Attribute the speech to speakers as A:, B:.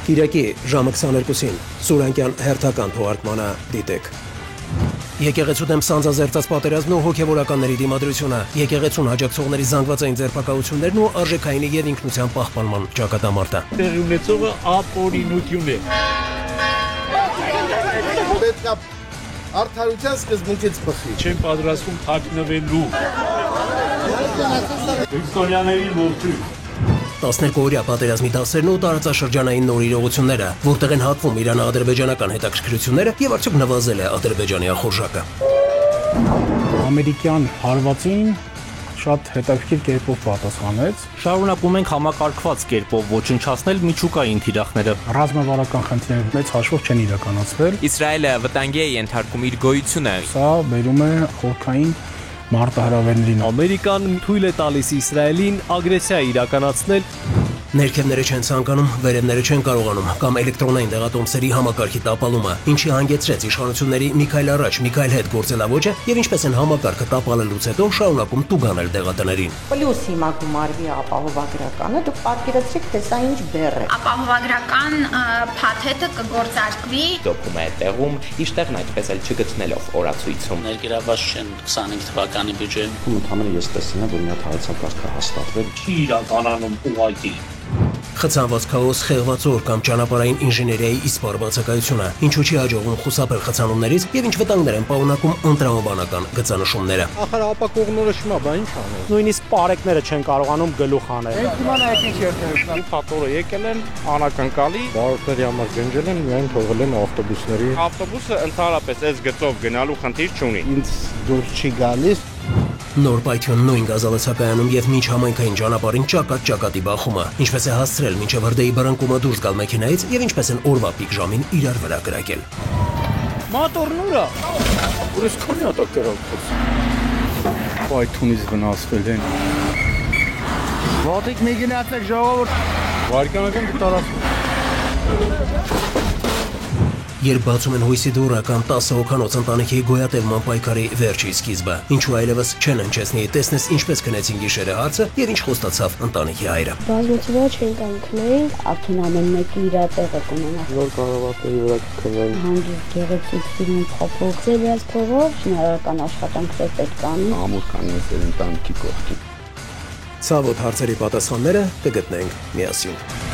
A: Կիրակի ժամը 22-ին Սուրանկյան հերթական թողարկմանը դիտեք։ Եկեղեցու դեմ սանձազերծած պատերազմն ու հոգևորականների դիմադրությունը, եկեղեցուն աջակցողների զանգվածային ձերբակալություններն ու արժեքայինի եւ ինքնության պահպանման ճակատամարտը։
B: Տեղի ունեցողը ապօրինություն է։
C: Պետք է արդարության սկզբունքից բխի։
B: Չեմ պատրաստվում թաքնվելու։ Վիկտորյանների որդի։
A: 12-օրյա պատերազմի դասերն ու տարածաշրջանային նոր իրողությունները, որտեղ են հատվում իրано-ադրբեջանական հետաքրքրությունները եւ արդյոք նվազել է Ադրբեջանի ախորժակը։
D: Ամերիկյան հարվածին շատ հետաքրքիր կերպով պատասխանեց։
E: Շարունակում ենք համակարգված կերպով ոչնչացնել միջուկային թիրախները։
D: Ռազմավարական խնդիրները մեծ հաշվով չեն իրականացվել։
F: Իսրայելը վտանգի է ենթարկում իր գոյությունը։
D: Սա բերում է խորքային մարտահրավերներին։
E: Ամերիկան թույլ է տալիս Իսրայելին ագրեսիա իրականացնել։
A: Ներքևները չեն ցանկանում, վերևները չեն կարողանում, կամ էլեկտրոնային դեղատոմսերի համակարգի տապալումը, ինչի հանգեցրեց իշխանությունների մի քայլ առաջ, մի քայլ հետ գործելավոճը եւ ինչպես են համակարգը տապալելուց հետո շարունակում տուգանել դեղատներին։
G: Պլյուս հիմա գումարվի ապահովագրականը, դուք պատկերացրեք, թե սա ինչ բեռ է։
H: Ապահովագրական փաթեթը կգործարկվի
F: Դոկումենտում իշտեղն այդպես էլ չգտնելով օրացույցում։
I: Ներգրավված չեն 25 թվականի բյուջեն։
J: Ընդհանրապես ես տեսնում եմ, որ մի հատ հայեցակարգ է հաստատվել։
B: Չի իրականանում ուղղակի։
A: Խցանված քաոս, խեղված օր կամ ճանապարհային ինժեներիայի իսպառ բացակայությունը, ինչու չի հաջողվում խուսափել խցանումներից եւ ինչ վտանգներ են պարունակում ընտրամաբանական գծանշումները։
D: Ախր ապակողնորը շմա, բա ինչ անել։
E: Նույնիսկ պարեկները չեն կարողանում գլուխ անել։
D: Մենք հիմա նայեք ինչ երթերն փաթորը եկել են անակնկալի, բարոտների համար գնջել են, միայն թողել են ավտոբուսների։
K: Ավտոբուսը ընդհանրապես այս գծով գնալու խնդիր չունի։
D: Ինձ դուրս չի գալիս։
A: Նոր պայթյուն նույն գազալացակայանում եւ միջ համայնքային ճանապարհին ճակատ-ճակատի բախումը, ինչպես է հասցրել մինչեւ հրդեհի բռնկումը դուրս գալ մեքենայից եւ ինչպես են օրվա պիկ ժամին իրար վրա կրակել։
D: Մոտորն ուրա։ Ուրիշ քանի հատ կրակեց։ Պայթյունից վնասվել են։ Ոտիկ մի գնացեք ժողովուրդ։ Վարկանական տարածք։
A: Երբ բացում են հույսի դուռը կամ 10 հոգանոց ընտանիքի գոյատևման պայքարի վերջի սկիզբը, ինչու այլևս չեն հնչեցնի, տեսնես ինչպես քնեցին գիշերը հացը եւ ինչ խոստացավ ընտանիքի հայրը։
L: Բազմոցիվա չեն կանգնել, արդեն ամեն մեկը իր տեղը կունենա։
J: Նոր կառավարների վրա կքնեն։
L: Հանդիպ գեղեցիկ ֆիլմ փոփոխ ձևած փողով, շնորհական աշխատանքներ պետք անեն։
J: Ամուր կանես ընտանիքի կողքին։
A: Ցավոտ հարցերի պատասխանները կգտնենք միասին։